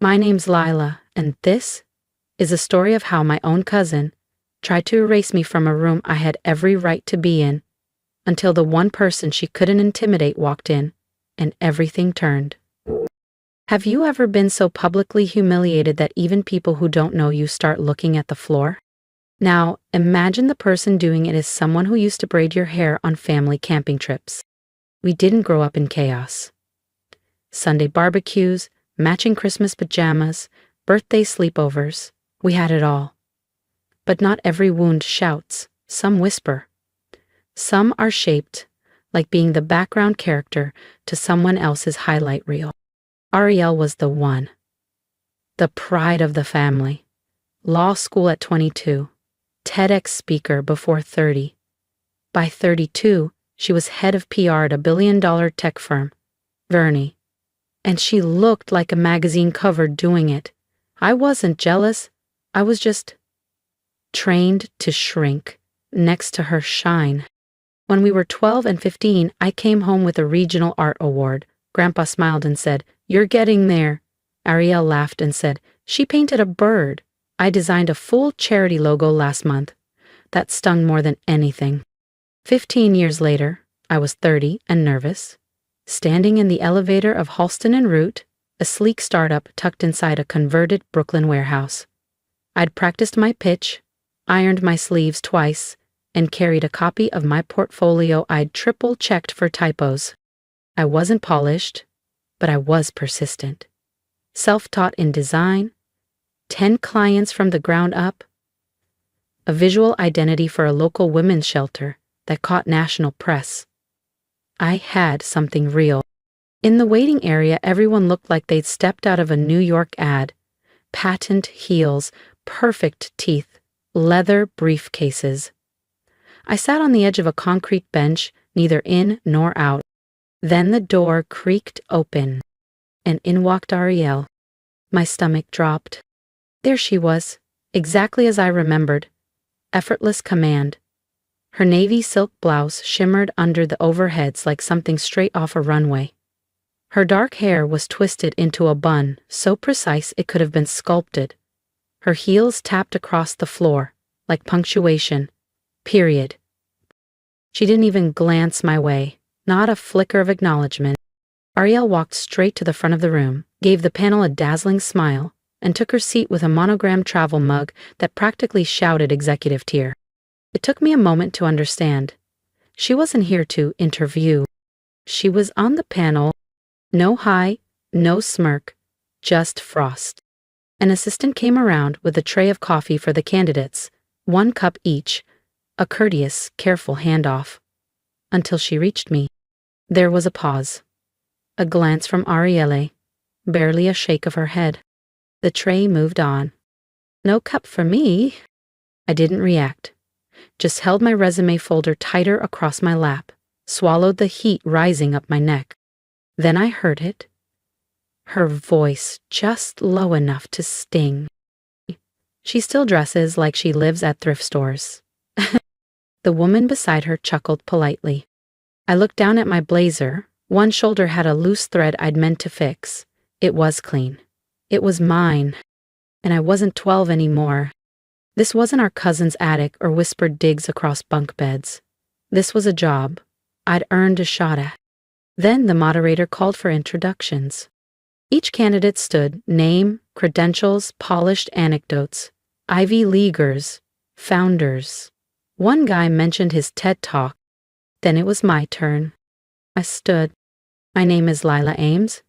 My name's Lila, and this is a story of how my own cousin tried to erase me from a room I had every right to be in, until the one person she couldn't intimidate walked in, and everything turned. Have you ever been so publicly humiliated that even people who don't know you start looking at the floor? Now, imagine the person doing it is someone who used to braid your hair on family camping trips. We didn't grow up in chaos. Sunday barbecues, matching Christmas pajamas, birthday sleepovers, we had it all. But not every wound shouts, some whisper. Some are shaped like being the background character to someone else's highlight reel. Ariel was the one. The pride of the family. Law school at 22. TEDx speaker before 30. By 32, she was head of PR at a billion-dollar tech firm, Vernie. And she looked like a magazine cover doing it. I wasn't jealous. I was just trained to shrink next to her shine. When we were 12 and 15, I came home with a regional art award. Grandpa smiled and said, "You're getting there." Ariel laughed and said, "She painted a bird. I designed a full charity logo last month." That stung more than anything. 15 years later, I was 30 and nervous, standing in the elevator of Halston and Root, a sleek startup tucked inside a converted Brooklyn warehouse. I'd practiced my pitch, ironed my sleeves twice, and carried a copy of my portfolio I'd triple-checked for typos. I wasn't polished, but I was persistent. Self-taught in design, 10 clients from the ground up, a visual identity for a local women's shelter that caught national press. I had something real. In the waiting area, everyone looked like they'd stepped out of a New York ad. Patent heels, perfect teeth, leather briefcases. I sat on the edge of a concrete bench, neither in nor out. Then the door creaked open, and in walked Ariel. My stomach dropped. There she was, exactly as I remembered. Effortless command. Her navy silk blouse shimmered under the overheads like something straight off a runway. Her dark hair was twisted into a bun, so precise it could have been sculpted. Her heels tapped across the floor, like punctuation. Period. She didn't even glance my way, not a flicker of acknowledgement. Ariel walked straight to the front of the room, gave the panel a dazzling smile, and took her seat with a monogrammed travel mug that practically shouted executive tier. It took me a moment to understand. She wasn't here to interview. She was on the panel. No hi, no smirk, just frost. An assistant came around with a tray of coffee for the candidates, 1 cup each, a courteous, careful handoff. Until she reached me. There was a pause. A glance from Arielle, barely a shake of her head. The tray moved on. "No cup for me." I didn't react. Just held my resume folder tighter across my lap, swallowed the heat rising up my neck. Then I heard it. Her voice just low enough to sting. "She still dresses like she lives at thrift stores." The woman beside her chuckled politely. I looked down at my blazer. One shoulder had a loose thread I'd meant to fix. It was clean. It was mine. And I wasn't 12 anymore. This wasn't our cousin's attic or whispered digs across bunk beds. This was a job I'd earned a shot at. Then the moderator called for introductions. Each candidate stood, name, credentials, polished anecdotes, Ivy Leaguers, founders. One guy mentioned his TED Talk. Then it was my turn. I stood. "My name is Lila Ames.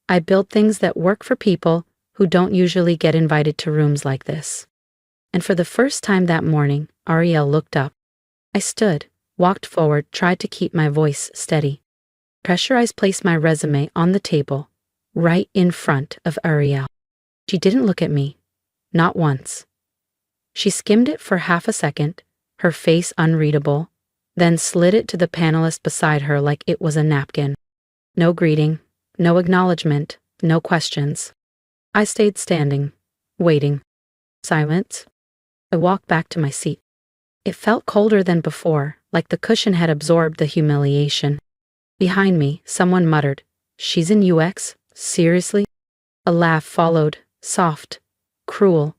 I build things that work for people who don't usually get invited to rooms like this." And for the first time that morning, Ariel looked up. I stood, walked forward, tried to keep my voice steady. Pressurized placed my resume on the table, right in front of Ariel. She didn't look at me. Not once. She skimmed it for half a second, her face unreadable, then slid it to the panelist beside her like it was a napkin. No greeting, no acknowledgement, no questions. I stayed standing, waiting. Silence. I walked back to my seat. It felt colder than before, like the cushion had absorbed the humiliation. Behind me, someone muttered, "She's in UX? Seriously?" A laugh followed, soft, cruel,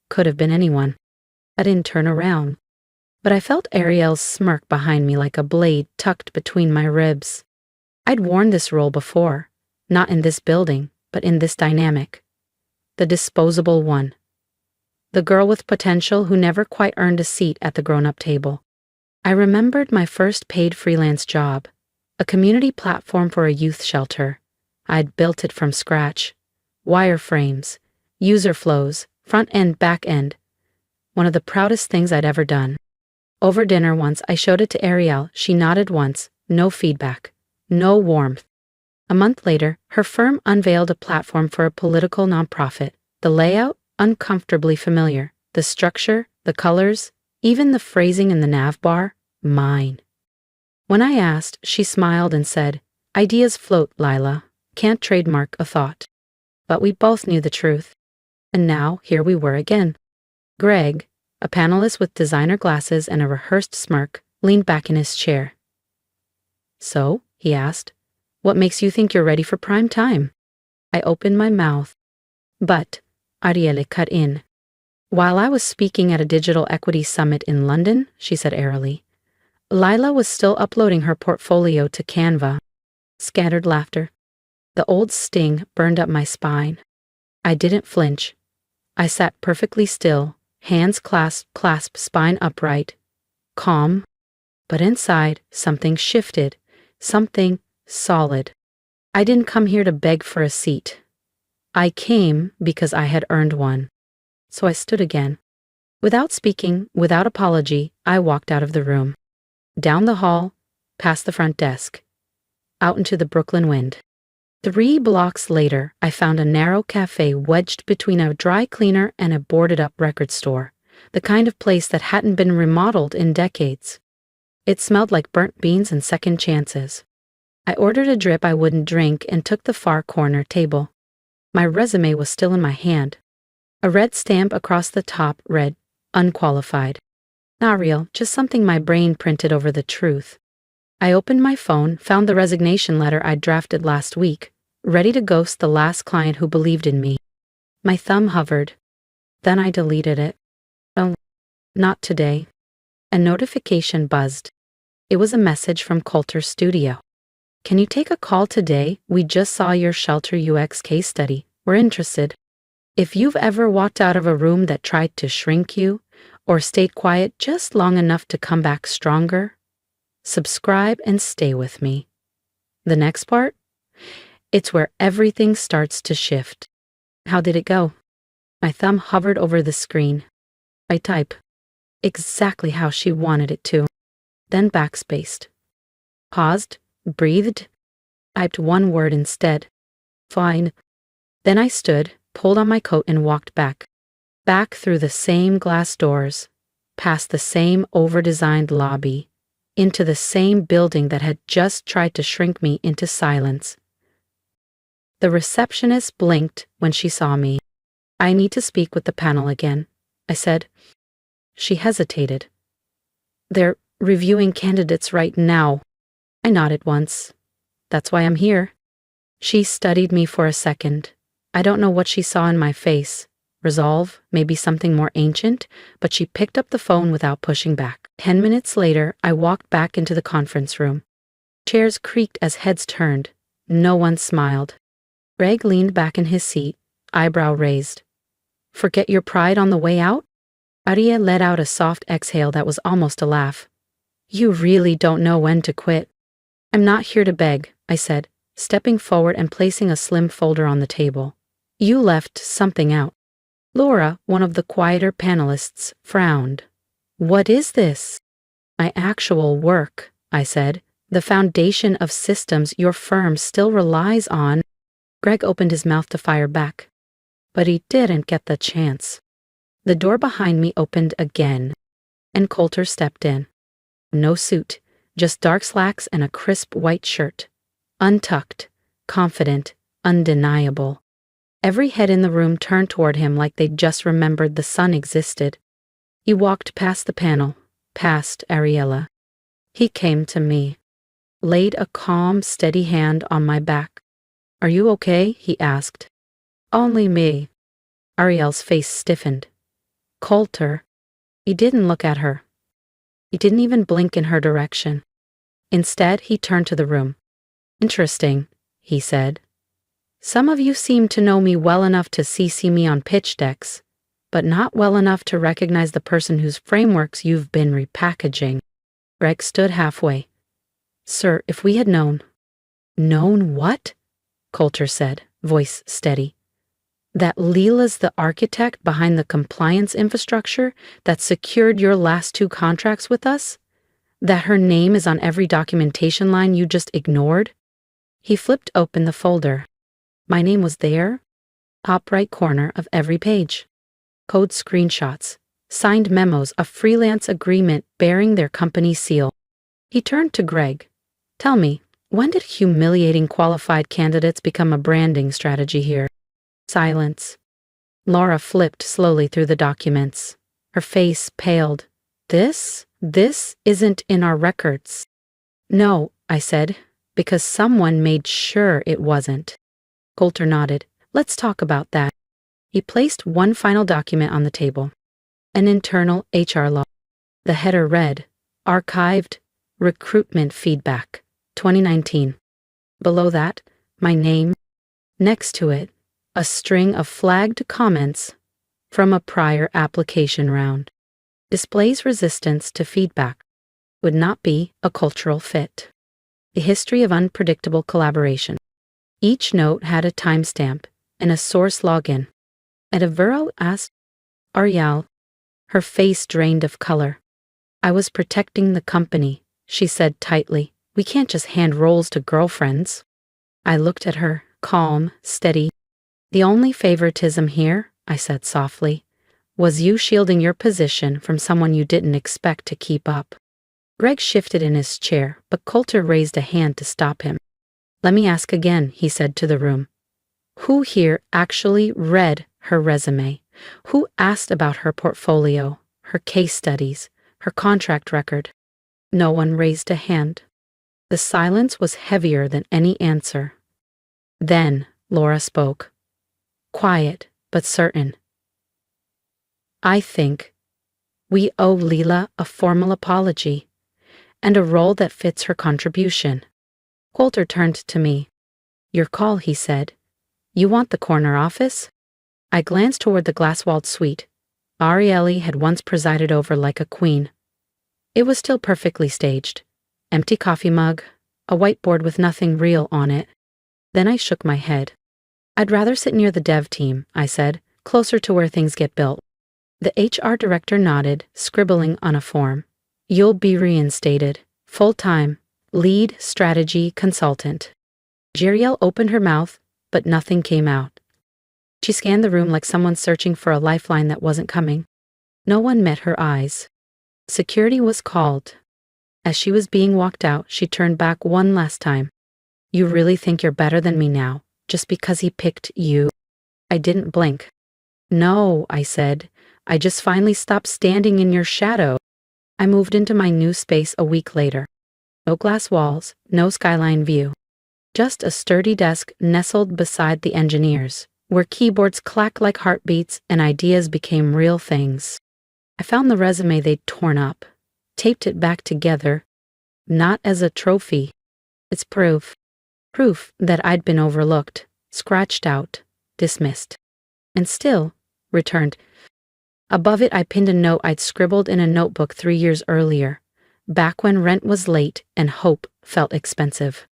could have been anyone. I didn't turn around, but I felt Ariel's smirk behind me like a blade tucked between my ribs. I'd worn this role before, not in this building, but in this dynamic. The disposable one. The girl with potential who never quite earned a seat at the grown-up table. I remembered my first paid freelance job, a community platform for a youth shelter. I'd built it from scratch. Wireframes, user flows, front end, back end. One of the proudest things I'd ever done. Over dinner once, I showed it to Ariel. She nodded once, no feedback, no warmth. A month later, her firm unveiled a platform for a political nonprofit. The layout, uncomfortably familiar. The structure, the colors, even the phrasing in the nav bar, mine. When I asked, she smiled and said, "Ideas float, Lila. Can't trademark a thought." But we both knew the truth. And now, here we were again. Greg, a panelist with designer glasses and a rehearsed smirk, leaned back in his chair. "So," he asked, "what makes you think you're ready for prime time?" I opened my mouth. But Arielle cut in. "While I was speaking at a digital equity summit in London," she said airily, "Lila was still uploading her portfolio to Canva." Scattered laughter. The old sting burned up my spine. I didn't flinch. I sat perfectly still, hands clasped, spine upright, calm. But inside, something shifted, something solid. I didn't come here to beg for a seat. I came because I had earned one. So I stood again. Without speaking, without apology, I walked out of the room. Down the hall, past the front desk, out into the Brooklyn wind. 3 blocks later, I found a narrow cafe wedged between a dry cleaner and a boarded-up record store, the kind of place that hadn't been remodeled in decades. It smelled like burnt beans and second chances. I ordered a drip I wouldn't drink and took the far corner table. My resume was still in my hand. A red stamp across the top read, "Unqualified." Not real, just something my brain printed over the truth. I opened my phone, found the resignation letter I'd drafted last week, ready to ghost the last client who believed in me. My thumb hovered. Then I deleted it. Oh, not today. A notification buzzed. It was a message from Coulter Studio. "Can you take a call today? We just saw your shelter UX case study. We're interested. If you've ever walked out of a room that tried to shrink you, or stayed quiet just long enough to come back stronger, subscribe and stay with me." The next part? It's where everything starts to shift. How did it go? My thumb hovered over the screen. I type. Exactly how she wanted it to. Then backspaced. Paused, breathed, typed one word instead. Fine. Then I stood, pulled on my coat and walked back. Back through the same glass doors, past the same over-designed lobby, into the same building that had just tried to shrink me into silence. The receptionist blinked when she saw me. "I need to speak with the panel again," I said. She hesitated. "They're reviewing candidates right now." I nodded once. "That's why I'm here." She studied me for a second. I don't know what she saw in my face. Resolve, maybe something more ancient, but she picked up the phone without pushing back. 10 minutes later, I walked back into the conference room. Chairs creaked as heads turned. No one smiled. Greg leaned back in his seat, eyebrow raised. "Forget your pride on the way out?" Aria let out a soft exhale that was almost a laugh. "You really don't know when to quit." "I'm not here to beg," I said, stepping forward and placing a slim folder on the table. "You left something out." Laura, one of the quieter panelists, frowned. "What is this?" "My actual work," I said. "The foundation of systems your firm still relies on." Greg opened his mouth to fire back, but he didn't get the chance. The door behind me opened again, and Coulter stepped in. No suit, just dark slacks and a crisp white shirt. Untucked, confident, undeniable. Every head in the room turned toward him like they'd just remembered the sun existed. He walked past the panel, past Ariella. He came to me, laid a calm, steady hand on my back. "Are you okay?" he asked. "Only me." Ariel's face stiffened. Coulter. He didn't look at her. He didn't even blink in her direction. Instead, he turned to the room. Interesting, he said. Some of you seem to know me well enough to CC me on pitch decks, but not well enough to recognize the person whose frameworks you've been repackaging. Greg stood halfway. Sir, if we had known. Known what? Coulter said, voice steady. That Leela's the architect behind the compliance infrastructure that secured your last 2 contracts with us? That her name is on every documentation line you just ignored? He flipped open the folder. My name was there, top right corner of every page. Code screenshots, signed memos, a freelance agreement bearing their company seal. He turned to Greg. Tell me, when did humiliating qualified candidates become a branding strategy here? Silence. Laura flipped slowly through the documents. Her face paled. This isn't in our records. No, I said, because someone made sure it wasn't. Coulter nodded. Let's talk about that. He placed one final document on the table. An internal HR log. The header read, Archived, Recruitment Feedback, 2019. Below that, my name. Next to it, a string of flagged comments from a prior application round. Displays resistance to feedback. Would not be a cultural fit. A history of unpredictable collaboration. Each note had a timestamp and a source login. Edavero asked Ariel, her face drained of color. I was protecting the company, she said tightly. We can't just hand roles to girlfriends. I looked at her, calm, steady. The only favoritism here, I said softly, was you shielding your position from someone you didn't expect to keep up. Greg shifted in his chair, but Coulter raised a hand to stop him. Let me ask again, he said to the room. Who here actually read her resume? Who asked about her portfolio, her case studies, her contract record? No one raised a hand. The silence was heavier than any answer. Then Laura spoke. Quiet, but certain. I think we owe Leela a formal apology and a role that fits her contribution. Coulter turned to me. Your call, he said. You want the corner office? I glanced toward the glass-walled suite Arielle had once presided over like a queen. It was still perfectly staged. Empty coffee mug, a whiteboard with nothing real on it. Then I shook my head. I'd rather sit near the dev team, I said, closer to where things get built. The HR director nodded, scribbling on a form. You'll be reinstated, full-time, lead strategy consultant. Jeriel opened her mouth, but nothing came out. She scanned the room like someone searching for a lifeline that wasn't coming. No one met her eyes. Security was called. As she was being walked out, she turned back one last time. You really think you're better than me now, just because he picked you? I didn't blink. No, I said. I just finally stopped standing in your shadow. I moved into my new space a week later. No glass walls, no skyline view. Just a sturdy desk nestled beside the engineers, where keyboards clacked like heartbeats and ideas became real things. I found the resume they'd torn up, taped it back together, not as a trophy. It's proof. Proof that I'd been overlooked, scratched out, dismissed. And still, returned. Above it I pinned a note I'd scribbled in a notebook 3 years earlier, back when rent was late and hope felt expensive.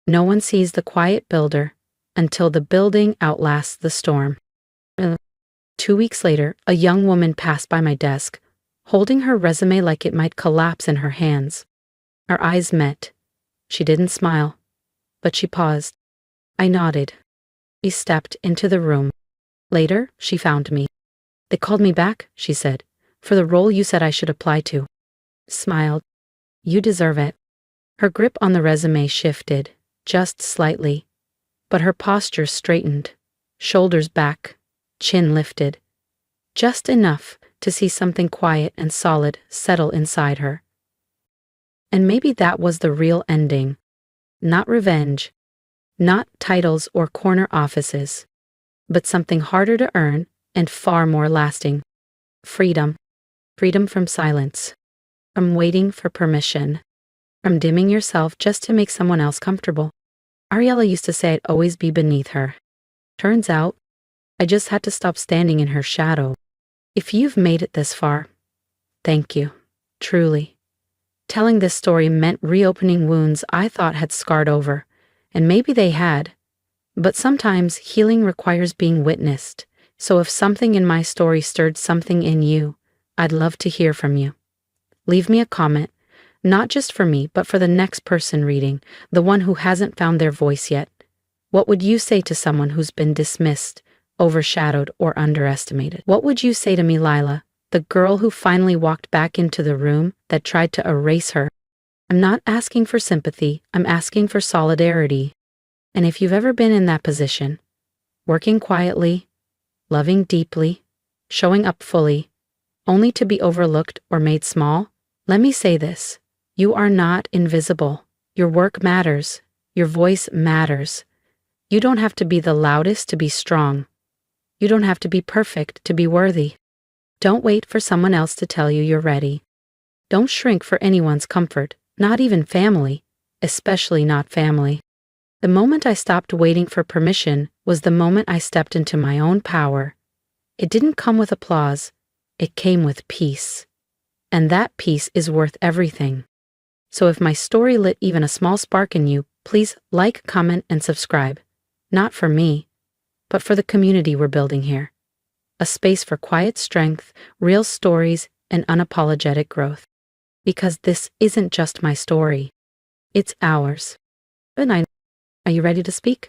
No one sees the quiet builder until the building outlasts the storm. 2 weeks later, a young woman passed by my desk, holding her resume like it might collapse in her hands. Our eyes met. She didn't smile, but she paused. I nodded. She stepped into the room. Later, she found me. They called me back, she said, for the role you said I should apply to. Smiled. You deserve it. Her grip on the resume shifted, just slightly, but her posture straightened, shoulders back, chin lifted, just enough to see something quiet and solid settle inside her. And maybe that was the real ending. Not revenge, not titles or corner offices, but something harder to earn and far more lasting. Freedom. Freedom from silence. From waiting for permission. From dimming yourself just to make someone else comfortable. Ariella used to say I'd always be beneath her. Turns out, I just had to stop standing in her shadow. If you've made it this far, thank you. Truly. Telling this story meant reopening wounds I thought had scarred over, and maybe they had. But sometimes healing requires being witnessed, so if something in my story stirred something in you, I'd love to hear from you. Leave me a comment, not just for me, but for the next person reading, the one who hasn't found their voice yet. What would you say to someone who's been dismissed, overshadowed, or underestimated? What would you say to me, Lila, the girl who finally walked back into the room that tried to erase her? I'm not asking for sympathy, I'm asking for solidarity. And if you've ever been in that position, working quietly, loving deeply, showing up fully, only to be overlooked or made small, let me say this: you are not invisible. Your work matters. Your voice matters. You don't have to be the loudest to be strong. You don't have to be perfect to be worthy. Don't wait for someone else to tell you you're ready. Don't shrink for anyone's comfort, not even family, especially not family. The moment I stopped waiting for permission was the moment I stepped into my own power. It didn't come with applause. It came with peace. And that peace is worth everything. So if my story lit even a small spark in you, please like, comment, and subscribe. Not for me, but for the community we're building here. A space for quiet strength, real stories, and unapologetic growth. Because this isn't just my story. It's ours. Good night. Are you ready to speak?